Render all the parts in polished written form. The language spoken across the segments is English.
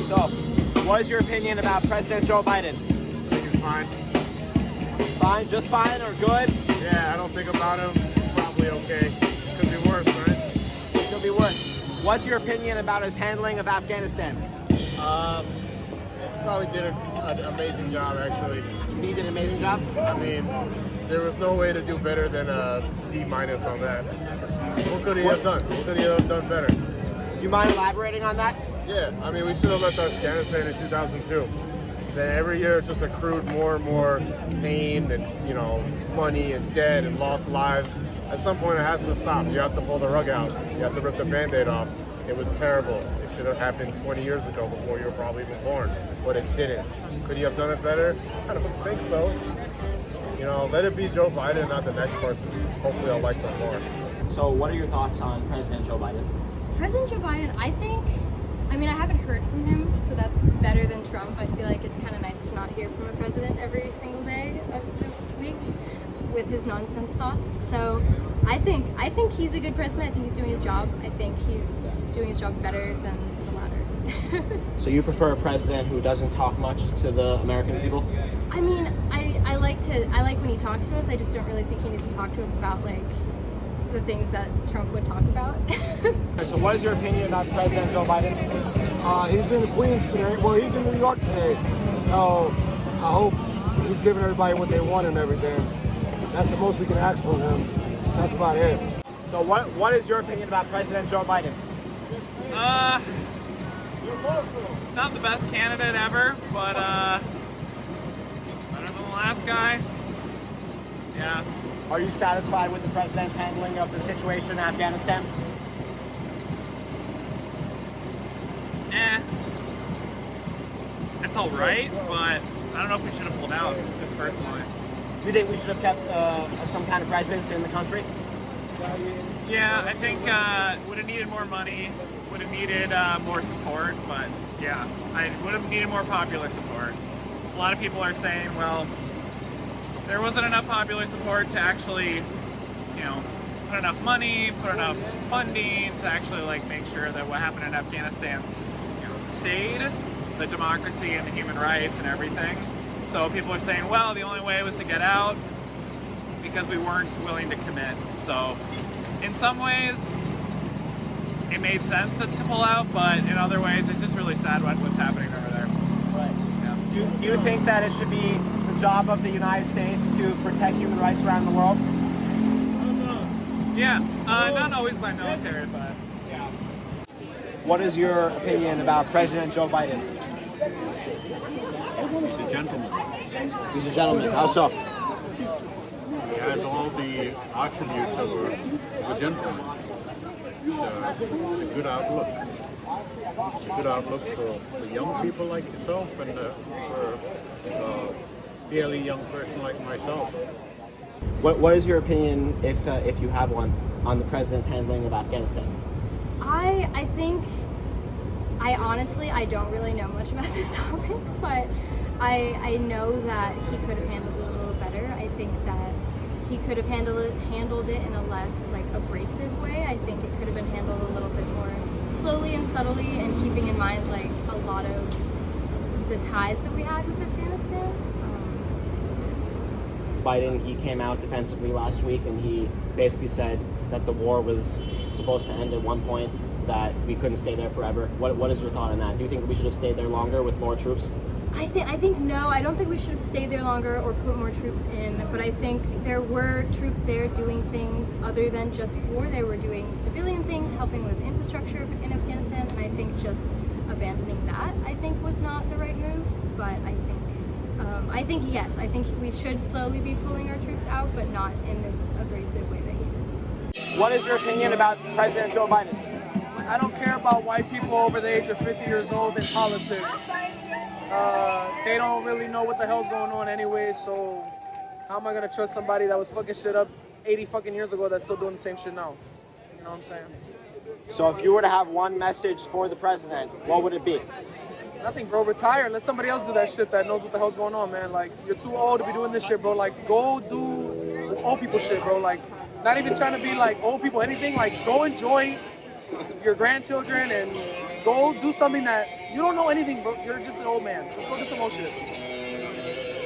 So, what is your opinion about President Joe Biden? I think he's fine. Fine, just fine, or good? Yeah, I don't think about him. Probably okay. Could be worse, right? It could be worse. What's your opinion about his handling of Afghanistan? Probably did an amazing job, actually. He did an amazing job. I mean, there was no way to do better than a D- on that. What could he have done? What could he have done better? Do you mind elaborating on that? Yeah, I mean, we should have left Afghanistan in 2002. Then every year it's just accrued more and more pain and, money and debt and lost lives. At some point it has to stop. You have to pull the rug out. You have to rip the Band-Aid off. It was terrible. It should have happened 20 years ago before you were probably even born, but it didn't. Could he have done it better? I don't think so. Let it be Joe Biden, not the next person. Hopefully I'll like them more. So, what are your thoughts on President Joe Biden? President Joe Biden, I haven't heard from him, so that's better than Trump. I feel like it's kind of nice to not hear from a president every single day of the week with his nonsense thoughts. So I think he's a good president. I think he's doing his job. I think he's doing his job better than the latter. So you prefer a president who doesn't talk much to the American people? I mean, I like when he talks to us. I just don't really think he needs to talk to us about the things that Trump would talk about. So what is your opinion about President Joe Biden? He's in Queens today. Well, he's in New York today. So I hope he's giving everybody what they want and everything. That's the most we can ask from him. That's about it. So what is your opinion about President Joe Biden? Not the best candidate ever, but better than the last guy. Yeah. Are you satisfied with the president's handling of the situation in Afghanistan? It's all right, but I don't know if we should have pulled out, just personally. Do you think we should have kept some kind of presence in the country? Yeah, I think would have needed more money, would have needed more support, but yeah, I would have needed more popular support. A lot of people are saying, well, there wasn't enough popular support to actually, put enough money, put enough funding to actually make sure that what happened in Afghanistan, stayed, the democracy and the human rights and everything. So people are saying, well, the only way was to get out because we weren't willing to commit. So in some ways, it made sense to pull out, but in other ways, it's just really sad what's happening over there. Right. Yeah. Do you think that it should be the job of the United States to protect human rights around the world? Yeah, not always by military, but yeah. What is your opinion about President Joe Biden? He's a gentleman. He's a gentleman. How so? He has all the attributes of a gentleman. It's a good outlook. It's a good outlook for young people like yourself and for a fairly young person like myself. What is your opinion, if you have one, on the president's handling of Afghanistan? I honestly don't really know much about this topic, but I know that he could have handled it a little better. I think that he could have handled it in a less abrasive way. I think it could have been handled a little bit more slowly and subtly, and keeping in mind a lot of the ties that we had with Afghanistan. Biden, he came out defensively last week and he basically said that the war was supposed to end at one point, that we couldn't stay there forever. What is your thought on that? Do you think we should have stayed there longer with more troops? I think no, I don't think we should have stayed there longer or put more troops in, but I think there were troops there doing things other than just war. They were doing civilian things, helping with infrastructure in Afghanistan, and I think just abandoning that, I think, was not the right move. But yes, I think we should slowly be pulling our troops out, but not in this abrasive way that he did. What is your opinion about President Joe Biden? I don't care about white people over the age of 50 years old in politics. They don't really know what the hell's going on anyway, so how am I gonna trust somebody that was fucking shit up 80 fucking years ago that's still doing the same shit now? You know what I'm saying? So if you were to have one message for the president, what would it be? Nothing, bro. Retire and let somebody else do that shit that knows what the hell's going on, man. You're too old to be doing this shit, bro. Go do old people shit, bro. Not even trying to be old people, anything. Go enjoy your grandchildren and go do something that You don't know anything, bro. You're just an old man. Just go do some more shit.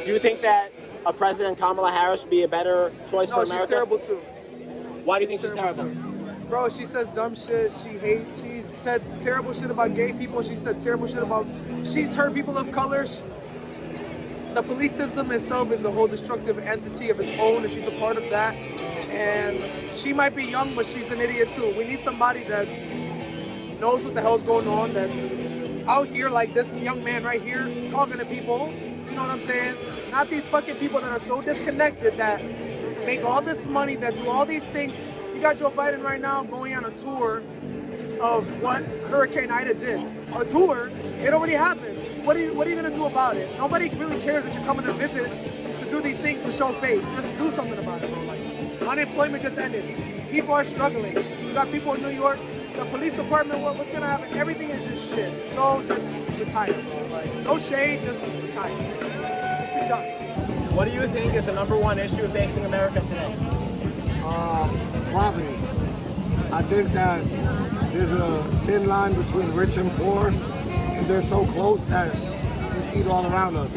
Do you think that a President Kamala Harris would be a better choice for No, America? she's terrible too. Why do you think she's terrible? Bro, she says dumb shit. She said terrible shit about gay people. She said terrible shit about. She's hurt people of color. The police system itself is a whole destructive entity of its own, and she's a part of that. And she might be young, but she's an idiot too. We need somebody that's knows what the hell's going on, that's out here like this young man right here talking to people. You know what I'm saying? Not these fucking people that are so disconnected that make all this money, that do all these things. You got Joe Biden right now going on a tour of what Hurricane Ida did. A tour, it already happened. What are you gonna do about it? Nobody really cares that you're coming to visit to do these things to show face. Just do something about it, bro. Like, unemployment just ended. People are struggling. You got people in New York, the police department, what's gonna happen? Everything is just shit. Joe, just retire, bro. Like, no shade, just retire. Let's be done. What do you think is the #1 issue facing America today? Poverty. I think that there's a thin line between rich and poor, and they're so close that we see it all around us.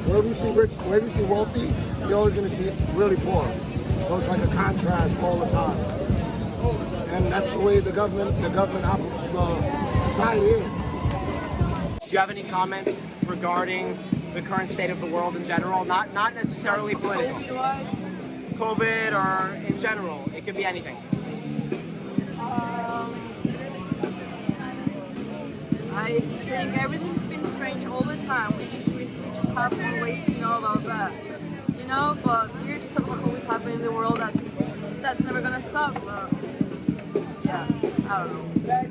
Wherever you see rich, wherever you see wealthy, you're always going to see really poor. So it's like a contrast all the time. And that's the way the society is. Do you have any comments regarding the current state of the world in general? Not necessarily political. COVID or in general. It could be anything. I think everything's been strange all the time. We just have more ways to know about that. You know, but weird stuff has always happened in the world that's never gonna stop. But yeah, I don't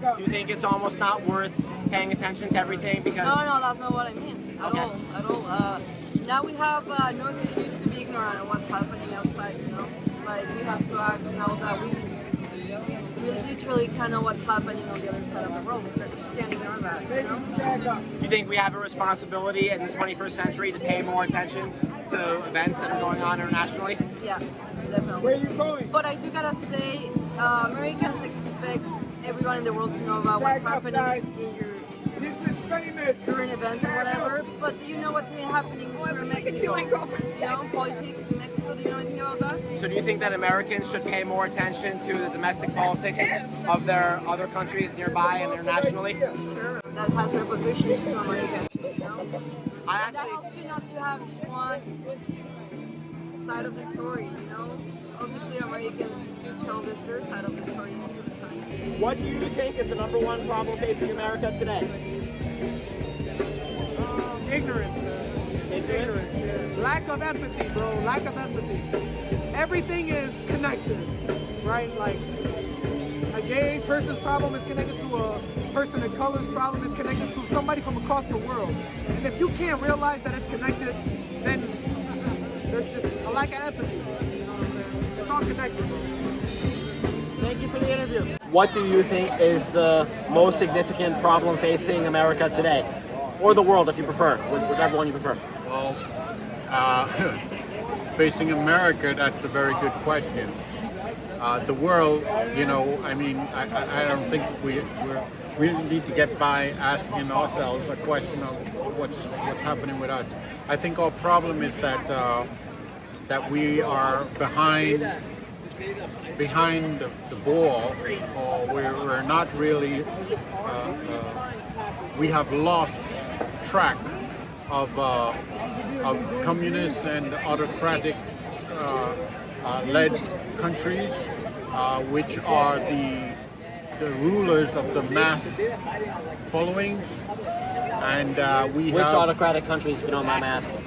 know. Do you think it's almost not worth paying attention to everything because... No, that's not what I mean at all. Now we have no excuse to be ignorant of what's happening outside, you know? Like, we have to act now that we literally kind of know what's happening on the other side of the world. We just can't ignore that, you know? Do you think we have a responsibility in the 21st century to pay more attention to events that are going on internationally? Yeah, definitely. Where are you going? But I do gotta say, Americans expect everyone in the world to know about what's happening in your current events and whatever. But do you know what's happening in Mexico? You know, politics in Mexico. Do you know anything about that? So do you think that Americans should pay more attention to the domestic politics of their other countries nearby and internationally? Sure. That has repercussions to America, you know? That helps you not to have just one side of the story, you know? Obviously, Americans do tell their side of the story most of the time. What do you think is the #1 problem facing America today? Ignorance, man. Ignorance, yeah. Lack of empathy, bro. Lack of empathy. Everything is connected, right? Like, a gay person's problem is connected to a person of color's problem is connected to somebody from across the world. And if you can't realize that it's connected, then there's just a lack of empathy. You know what I'm saying? It's all connected, bro. Thank you for the interview. What do you think is the most significant problem facing America today? Or the world, if you prefer, whichever one you prefer. Well, facing America, that's a very good question. The world, you know, I mean, I don't think we need to get by asking ourselves a question of what's happening with us. I think our problem is that we are behind the ball, or we're not really. We have lost track of communist and autocratic led countries, which are the rulers of the mass followings, and we Which have autocratic countries, if you don't mind my asking?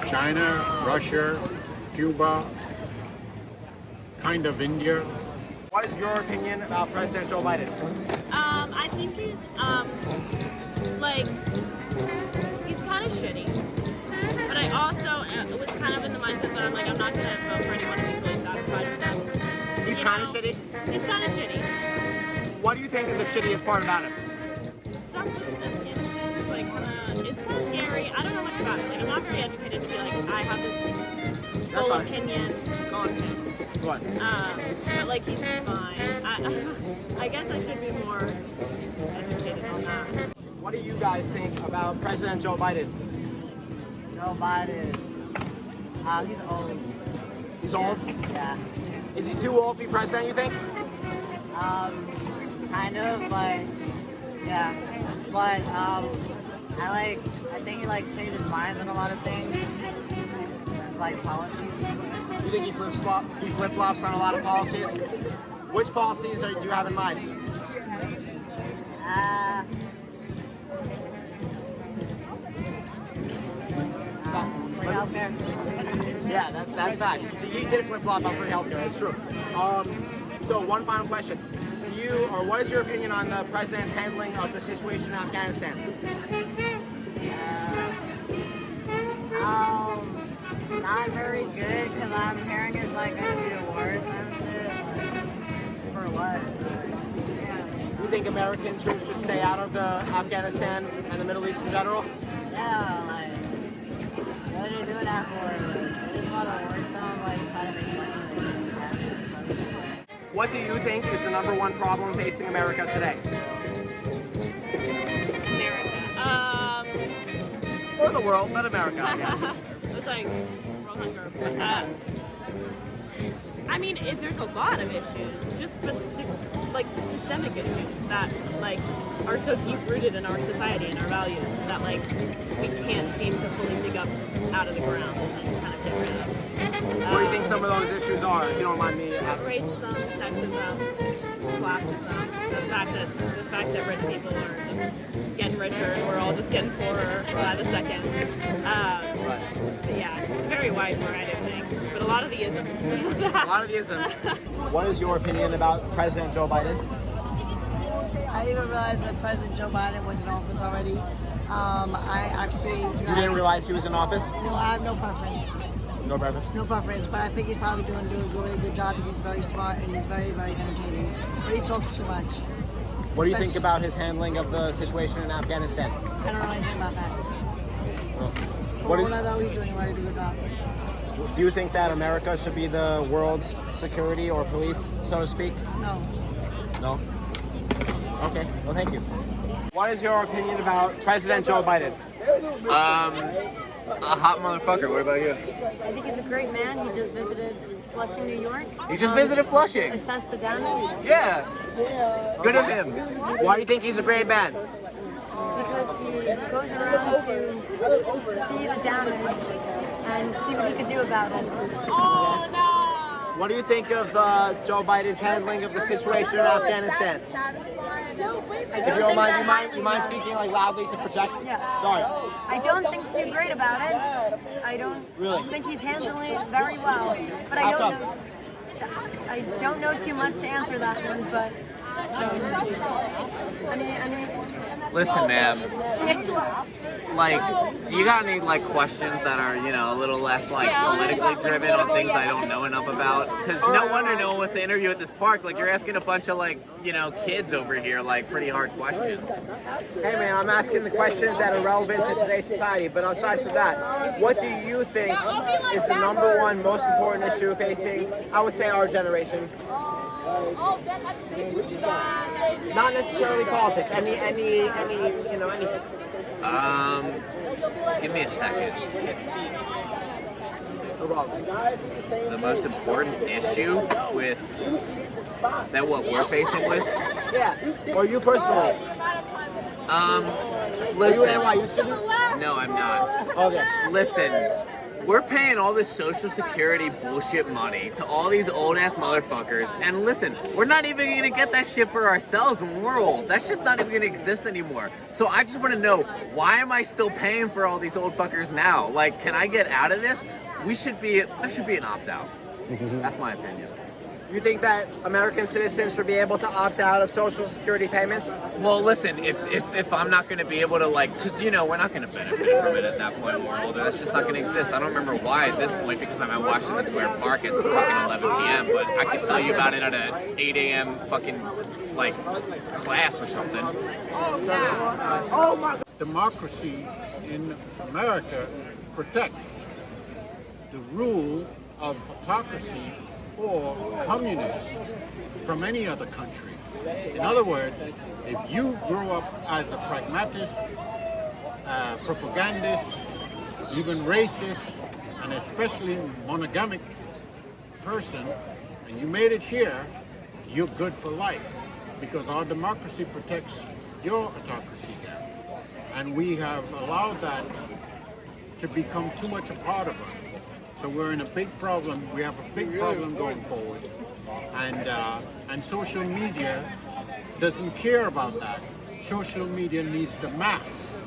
China, Russia, Cuba, kind of India. What is your opinion about President Joe Biden? I think he's he's kind of shitty, but I also was kind of in the mindset that I'm not gonna vote for anyone who's really satisfied with them. He's kind of shitty? He's kind of shitty. What do you think is the shittiest part about him? Stuff with the innocence, it's kind of scary. I don't know much about it. I'm not very educated to be I have this full opinion on him. What? But he's fine. I guess I should be more educated What do you guys think about President Joe Biden? Joe Biden. He's old. He's old? Yeah. Is he too old to be president, you think? Kind of, but yeah. But I think he changed his mind on a lot of things. It's like policies. You think he flip-flops on a lot of policies? Which policies do you have in mind? Free healthcare. Yeah, that's facts. He did flip-flop on free healthcare, that's true. So one final question. What is your opinion on the president's handling of the situation in Afghanistan? Not very good, because I'm hearing it's going to be the worst and shit. For what? You think American troops should stay out of Afghanistan and the Middle East in general? Yeah, what are they doing that for? They just want to work them, try to make money. What do you think is the number one problem facing America today? Or the world, but America, I guess. It's like world hunger. I mean, there's a lot of issues, but systemic issues that are so deep rooted in our society and our values that we can't seem to fully dig up out of the ground and kind of get rid of. What do you think some of those issues are, if you don't mind me asking? Racism, sexism, classism, the fact that rich people are just getting richer and we're all just getting poorer by the second. Yeah, it's a very wide variety of things, but a lot of the isms. A lot of the isms. What is your opinion about President Joe Biden? I didn't even realize that President Joe Biden was in office already. I actually... You didn't realize he was in office? No, I have no preference. No preference? No preference, but I think he's probably doing a really good job. He's very smart and he's very, very entertaining. But he talks too much. What do you think about his handling of the situation in Afghanistan? I don't know anything about that. What I know he's doing a very good job. Do you think that America should be the world's security or police, so to speak? No. No? Okay, well thank you. What is your opinion about President Joe Biden? A hot motherfucker. What about you? I think he's a great man. He just visited Flushing, New York. He just visited Flushing. Assessed the damage. Yeah. Good of him. Why do you think he's a great man? Because he goes around to see the damage and see what he could do about it. Oh no! What do you think of Joe Biden's handling of the situation in Afghanistan? If you don't mind, you mind speaking loudly to project? Yeah. Sorry. I don't think too great about it. I don't think he's handling it very well. But I don't know too much to answer that one, but Listen, ma'am. Do you got any questions that are a little less politically driven on things I don't know enough about? Because no wonder no one wants to interview at this park. You're asking a bunch of kids over here pretty hard questions. Hey man, I'm asking the questions that are relevant to today's society. But aside from that, what do you think is the number one most important issue facing, I would say, our generation? Not necessarily politics. Anything. Give me a second. No problem. The most important issue with what we're facing with? Yeah. Or you personally? Listen. Are you a student? No, I'm not. Okay. Listen. We're paying all this Social Security bullshit money to all these old-ass motherfuckers, and listen, we're not even gonna get that shit for ourselves when we're old. That's just not even gonna exist anymore. So I just wanna know, why am I still paying for all these old fuckers now? Can I get out of this? There should be an opt-out. That's my opinion. You think that American citizens should be able to opt out of Social Security payments? Well, listen, if I'm not going to be able to, because, we're not going to benefit from it at that point when we're older. That's just not going to exist. I don't remember why at this point, because I'm at Washington Square Park at fucking 11 p.m., but I can tell you about it at an 8 a.m. fucking, class or something. Oh my God. Democracy in America protects the rule of autocracy or communists from any other country. In other words, if you grew up as a pragmatist, propagandist, even racist, and especially monogamic person, and you made it here, you're good for life, because our democracy protects your autocracy here. And we have allowed that to become too much a part of us. So we're in a big problem. We have a big problem going forward. And social media doesn't care about that. Social media needs the mass.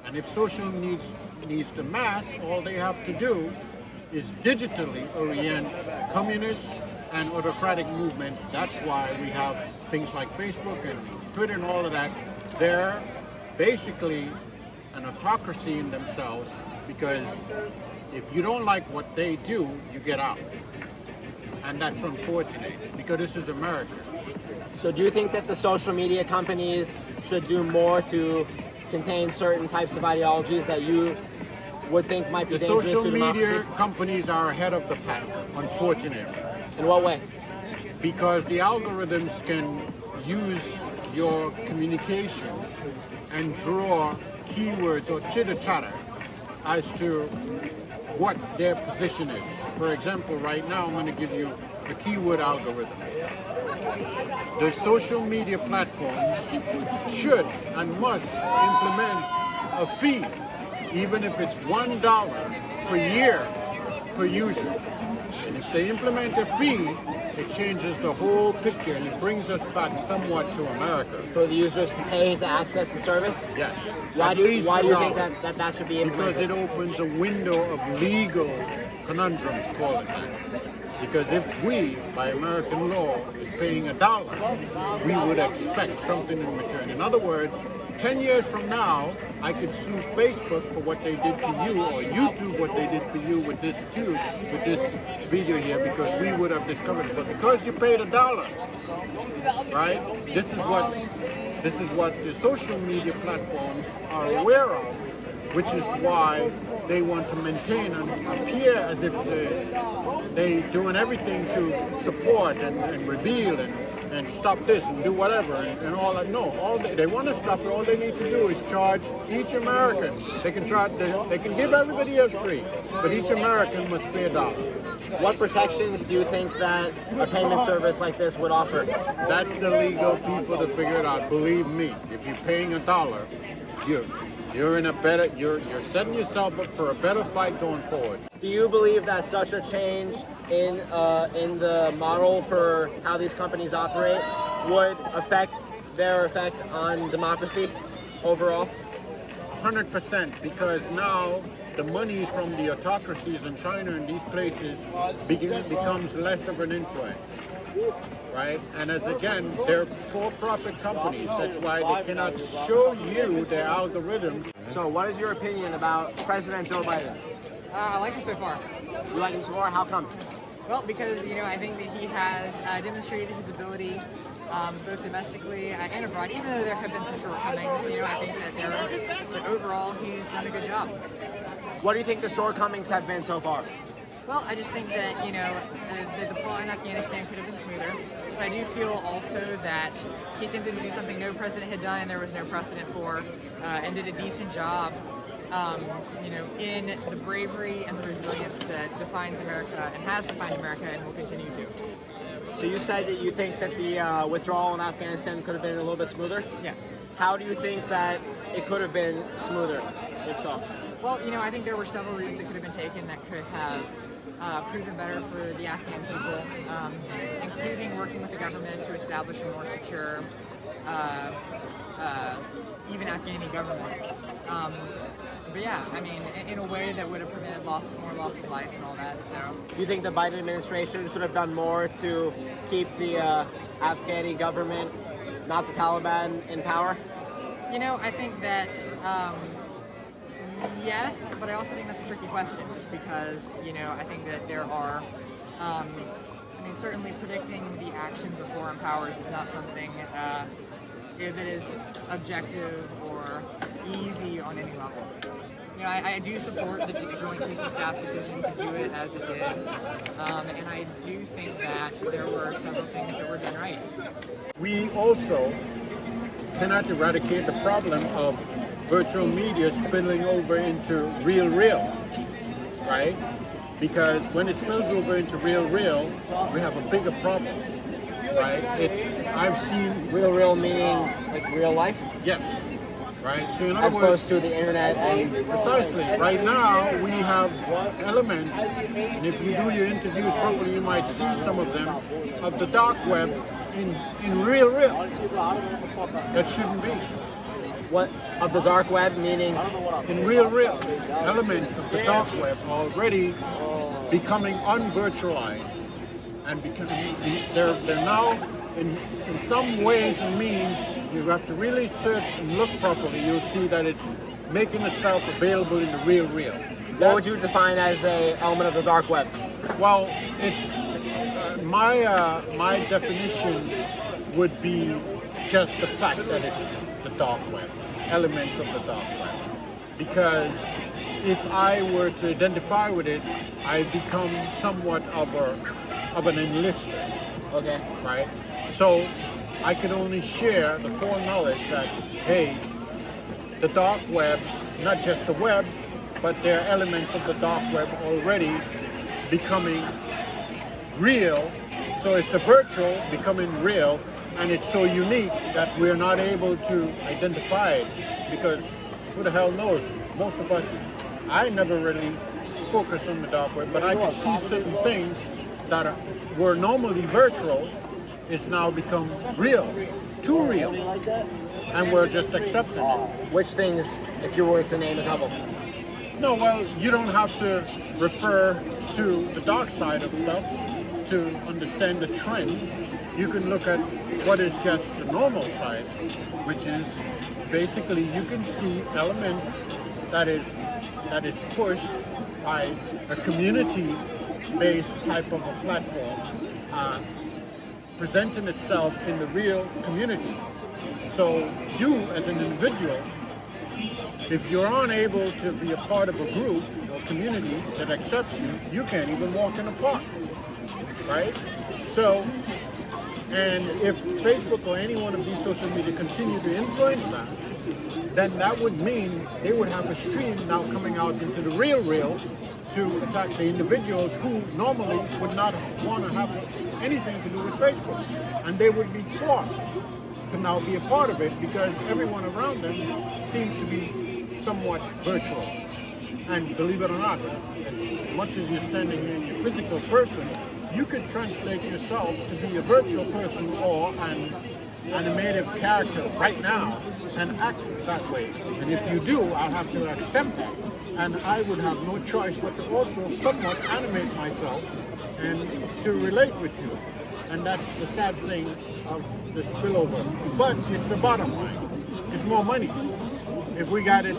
And if social needs the mass, all they have to do is digitally orient communists and autocratic movements. That's why we have things like Facebook and Twitter and all of that. They're basically an autocracy in themselves, because if you don't like what they do, you get out. And that's unfortunate, because this is America. So do you think that the social media companies should do more to contain certain types of ideologies that you would think might be dangerous to social democracy? media companies are ahead of the pack, unfortunately. In what way? Because the algorithms can use your communication and draw keywords or chitter-chatter as to what their position is. For example, right now I'm going to give you the keyword algorithm. The social media platforms should and must implement a fee, even if it's $1 per year per user. And if they implement a fee, it changes the whole picture and it brings us back somewhat to America. For the users to pay to access the service? Yes. Why do you think that should be implemented? Because it opens a window of legal conundrums, call it that. Because if we, by American law, is paying $1, we would expect something in return. In other words, 10 years from now, I could sue Facebook for what they did to you, or YouTube what they did for you with this video here, because we would have discovered it. But because you paid $1, right? This is what the social media platforms are aware of, which is why they want to maintain and appear as if they doing everything to support and reveal and stop this and do whatever and all that. No, they want to stop it. All they need to do is charge each American. They can give everybody else free, but each American must pay $1. What protections do you think that a payment service like this would offer? That's the legal people to figure it out. Believe me, if you're paying $1, you're setting yourself up for a better fight going forward. Do you believe that such a change in the model for how these companies operate would affect their effect on democracy overall? 100%, because now the monies from the autocracies in China and these places becomes less of an influence, right? And as again, they're for-profit companies. That's why they cannot show you their algorithms. So what is your opinion about President Joe Biden? I like him so far. You like him so far? How come? Well, because, I think that he has demonstrated his ability both domestically and abroad, even though there have been some shortcomings. I think that overall he's done a good job. What do you think the shortcomings have been so far? Well, I just think that, the plot in Afghanistan could have been smoother. But I do feel also that he attempted to do something no president had done and there was no precedent for, and did a decent job, in the bravery and the resilience that defines America and has defined America and will continue to. So you said that you think that the withdrawal in Afghanistan could have been a little bit smoother? Yes. How do you think that it could have been smoother, if so? Well, I think there were several routes that could have been taken that could have proven better for the Afghan people, including working with the government to establish a more secure, even Afghani government. But yeah, in a way that would have prevented more loss of life and all that. So. Do you think the Biden administration should have done more to keep the Afghani government, not the Taliban, in power? I think that yes, but I also think that's a tricky question, just because I think that there are. Certainly predicting the actions of foreign powers is not something that is objective or easy on any level. you know, I do support the Joint Chiefs of Staff decision to do it as it did, and I do think that there were several things that were done right. We also cannot eradicate the problem of virtual media spilling over into real, right? Because when it spills over into real, we have a bigger problem, right? I've seen Real meaning like real life? yes, right? So in As other words, opposed to the internet and precisely. Right now, we have elements, and if you do your interviews properly, you might see some of them, of the dark web in real. That shouldn't be. what of the dark web meaning In real, elements of the dark web are already becoming unvirtualized, and they're now in some ways and means. You have to really search and look properly. You'll see that it's making itself available in the real. what would you define as a element of the dark web? Well, it's my definition would be just the fact that it's the dark web, elements of the dark web. Because if I were to identify with it, I become somewhat of an enlister. Okay. Right? So I can only share the foreknowledge that, hey, the dark web, not just the web, but there are elements of the dark web already becoming real. So it's the virtual becoming real, and it's so unique that we're not able to identify it, because who the hell knows? Most of us, I never really focus on the dark web, but I can see certain things that were normally virtual is now become real, too real, and we're just accepting it. Which things, if you were to name a couple? No, well, you don't have to refer to the dark side of stuff to understand the trend. You can look at what is just the normal side, which is basically you can see elements that is pushed by a community-based type of a platform, presenting itself in the real community. So you, as an individual, if you're unable to be a part of a group or community that accepts you, you can't even walk in a park, right? So, and if Facebook or any one of these social media continue to influence that, then that would mean they would have a stream now coming out into the real to attack the individuals who normally would not want to have anything to do with Facebook. And they would be forced to now be a part of it because everyone around them seems to be somewhat virtual. And believe it or not, as much as you're standing here in your physical person, you could translate yourself to be a virtual person or an animated character right now and act that way. And if you do, I'll have to accept that. And I would have no choice but to also somewhat animate myself and to relate with you. And that's the sad thing of the spillover. But it's the bottom line. It's more money. If we got it,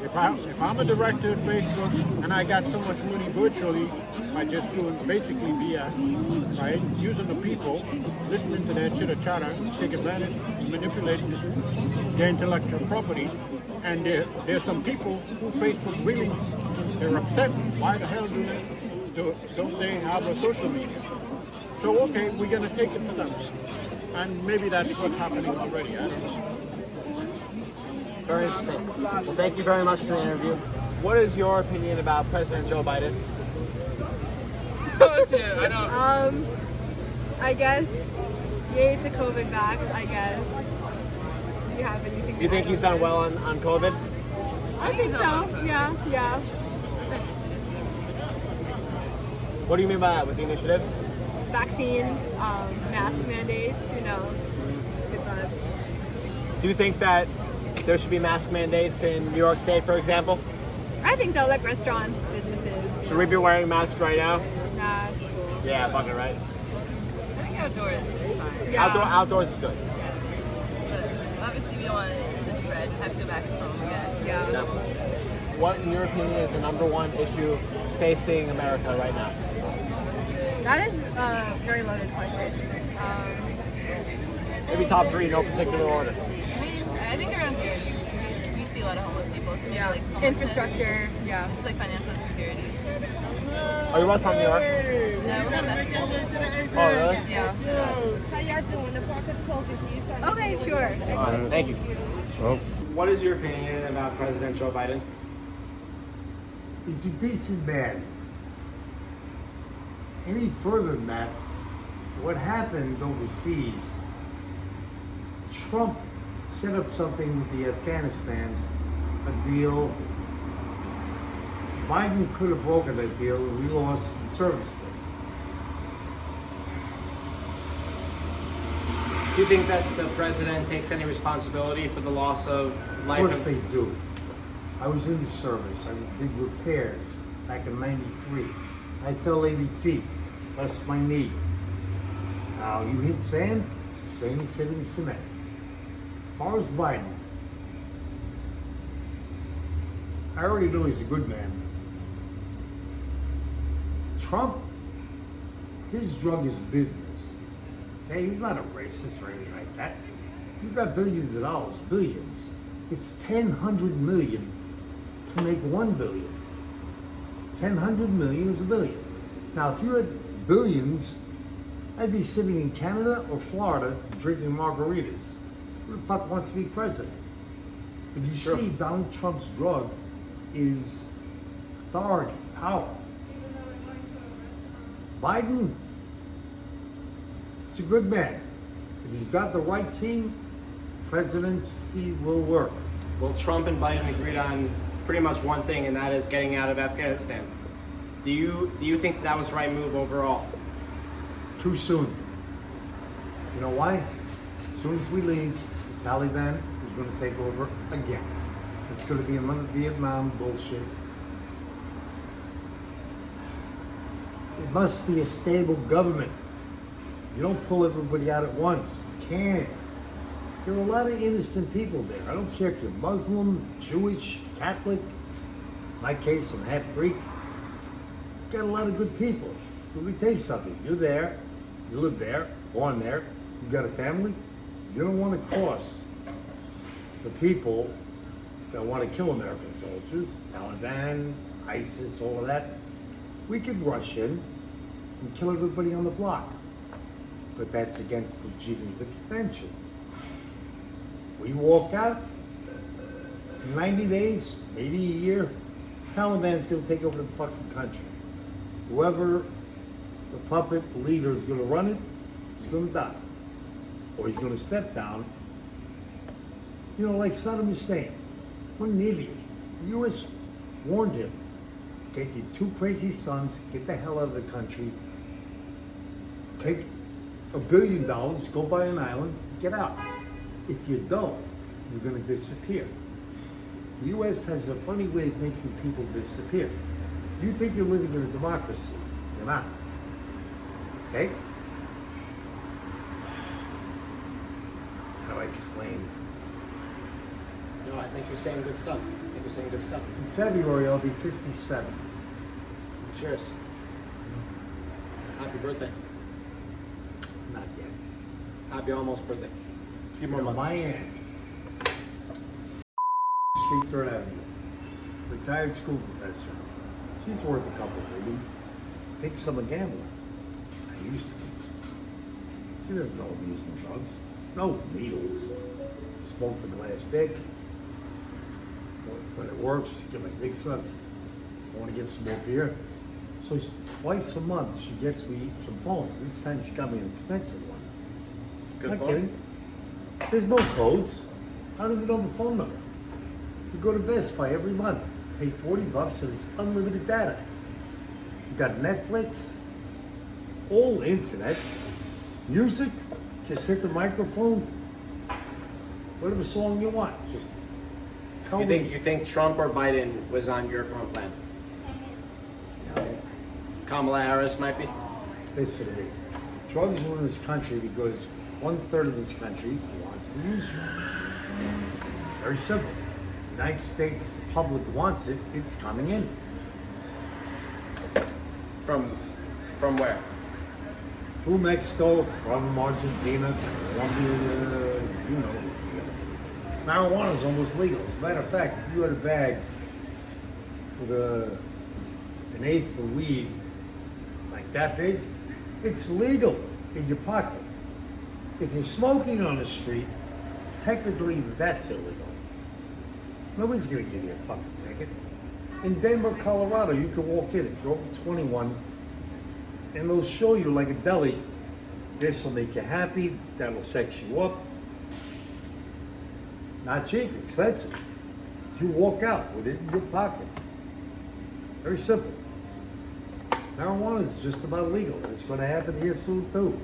if I'm a director at Facebook and I got so much money virtually by just doing basically BS, right? Using the people, listening to their chitter-chatter, take advantage, manipulate their intellectual property. And there's some people who Facebook really, they're upset. Why the hell don't they have a social media? So okay, we're gonna take it to them. And maybe that's what's happening already, I don't know. Very interesting. Well, thank you very much for the interview. What is your opinion about President Joe Biden? Oh shit, I don't. I guess yay to COVID vax, I guess. Do you have anything? Do you think he's done well on COVID? I think so. Yeah. What do you mean by that? With the initiatives? Vaccines, mask mandates, good vibes. Do you think that there should be mask mandates in New York State, for example? I think so, like restaurants, businesses. Should we be wearing masks right now? Nah, it's cool. Yeah, fucking right. I think outdoors is fine. Yeah. Outdoors is good. But obviously, we don't want it to spread. Have to go back home again. Yeah. What, in your opinion, is the number one issue facing America right now? That is a very loaded question. Maybe top three, no particular order. I think around here, we see a lot of homeless people. especially Yeah. like common Infrastructure. sense. Yeah. It's like financial security. Are you both from New York? No, we're not Mexican. Oh, really? Yeah. How y'all doing? The pocket's closing. Can you start? Okay, sure. Thank you. What is your opinion about President Joe Biden? He's a decent man. Any further than that, what happened overseas, Trump set up something with the Afghanistans, a deal. Biden could have broken that deal and we lost some servicemen. Do you think that the president takes any responsibility for the loss of life? Of course they do. I was in the service. I did repairs back in '93. I fell 80 feet, blessed my knee. Now you hit sand, it's the same as hitting cement. As far as Biden, I already know he's a good man. Trump, his drug is business. Hey, he's not a racist or anything like that. You've got billions of dollars, billions. It's 1,000 million to make 1 billion. 1,000 million is a billion. Now, if you had billions, I'd be sitting in Canada or Florida drinking margaritas. Who the fuck wants to be president? But you see, Donald Trump's drug is authority, power. Biden, he's a good man. If he's got the right team, presidency will work. Well, Trump and Biden agreed on pretty much one thing, and that is getting out of Afghanistan. Do you think that was the right move overall? Too soon. You know why? As soon as we leave, the Taliban is going to take over again. It's going to be another Vietnam bullshit. It must be a stable government. You don't pull everybody out at once. You can't. There are a lot of innocent people there. I don't care if you're Muslim, Jewish, Catholic. In my case, I'm half Greek. Got a lot of good people. Let me tell you something. You're there. You live there. Born there. You got a family. You don't want to cost the people that want to kill American soldiers, Taliban, ISIS, all of that. We could rush in and kill everybody on the block. But that's against the Geneva Convention. We walk out, in 90 days, maybe a year, Taliban's going to take over the fucking country. Whoever the puppet leader is going to run it, he's going to die. Or he's going to step down. You know, like Saddam Hussein. What an idiot. The U.S. warned him. Take your 2 crazy sons, get the hell out of the country, take $1 billion, go buy an island, get out. If you don't, you're going to disappear. The U.S. has a funny way of making people disappear. You think you're living in a democracy. You're not. Okay? How do I explain? No, I think you're saying good stuff. I think you're saying good stuff. In February, I'll be 57. Cheers. Happy birthday. Not yet. Happy almost birthday. A few more months. My aunt, Street 3rd Avenue, retired school professor. She's worth a couple million. Thinks I'm a gambler. I used to be. She doesn't know I'm using drugs. No needles. Smoke the glass dick. When it works, get my dick sucked. I want to get some more beer. So twice a month, she gets me some phones. This time she got me an expensive one. Good Not phone. kidding. There's no codes. I don't even know the phone number. You go to Best Buy every month, pay $40 and it's unlimited data. You got Netflix, all internet, music, just hit the microphone, whatever song you want. Just tell me. You think Trump or Biden was on your front plan? No. Kamala Harris might be? Listen to me. Drugs are in this country because 1/3 of this country wants to use drugs. Very simple. The United States public wants it, it's coming in. From where? Through Mexico, from Argentina, Colombia, you know. Marijuana is almost legal. As a matter of fact, if you had a bag with an eighth of weed like that big, it's legal in your pocket. If you're smoking on the street, technically that's illegal. Nobody's gonna give you a fucking ticket. In Denver, Colorado, you can walk in if you're over 21, and they'll show you like a deli. This will make you happy, that'll sex you up. Not cheap, expensive. You walk out with it in your pocket. Very simple. Marijuana is just about legal, and it's going to happen here soon too.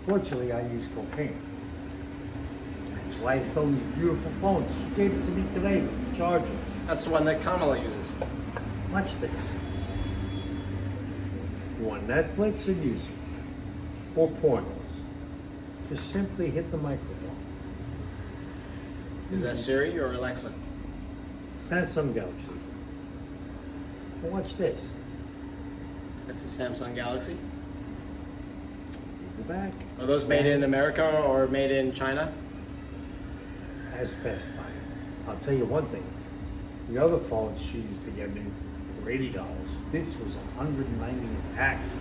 Fortunately, I use cocaine. That's why I sell these beautiful phones. She gave it to me today with the charger. That's the one that Kamala uses. Watch this. You want Netflix or YouTube? Or pornos? Just simply hit the microphone. Is that Siri or Alexa? Samsung Galaxy. Well, watch this. That's the Samsung Galaxy. The back. Are those made in America or made in China? As Best Buy. I'll tell you one thing. The other phone she used to get me were $80. This was $190 in tax.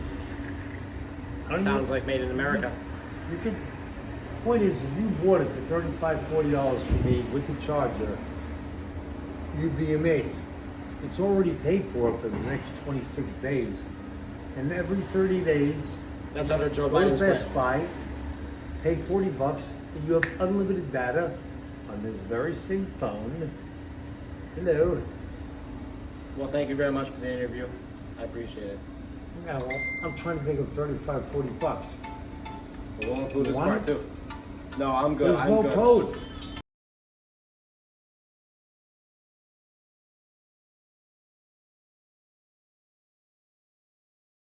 Sounds like made in America. You could. Point is, if you bought it for $35, $40 from me with the charger, you'd be amazed. It's already paid for the next 26 days, and every 30 days, that's under Joe go to Biden's Best plan. Buy, pay $40, and you have unlimited data on this very same phone. Hello. Well, thank you very much for the interview. I appreciate it. Yeah, well, I'm trying to think of $35, $40. We'll include this Want part it? too. No, I'm good. There's I'm no good. code.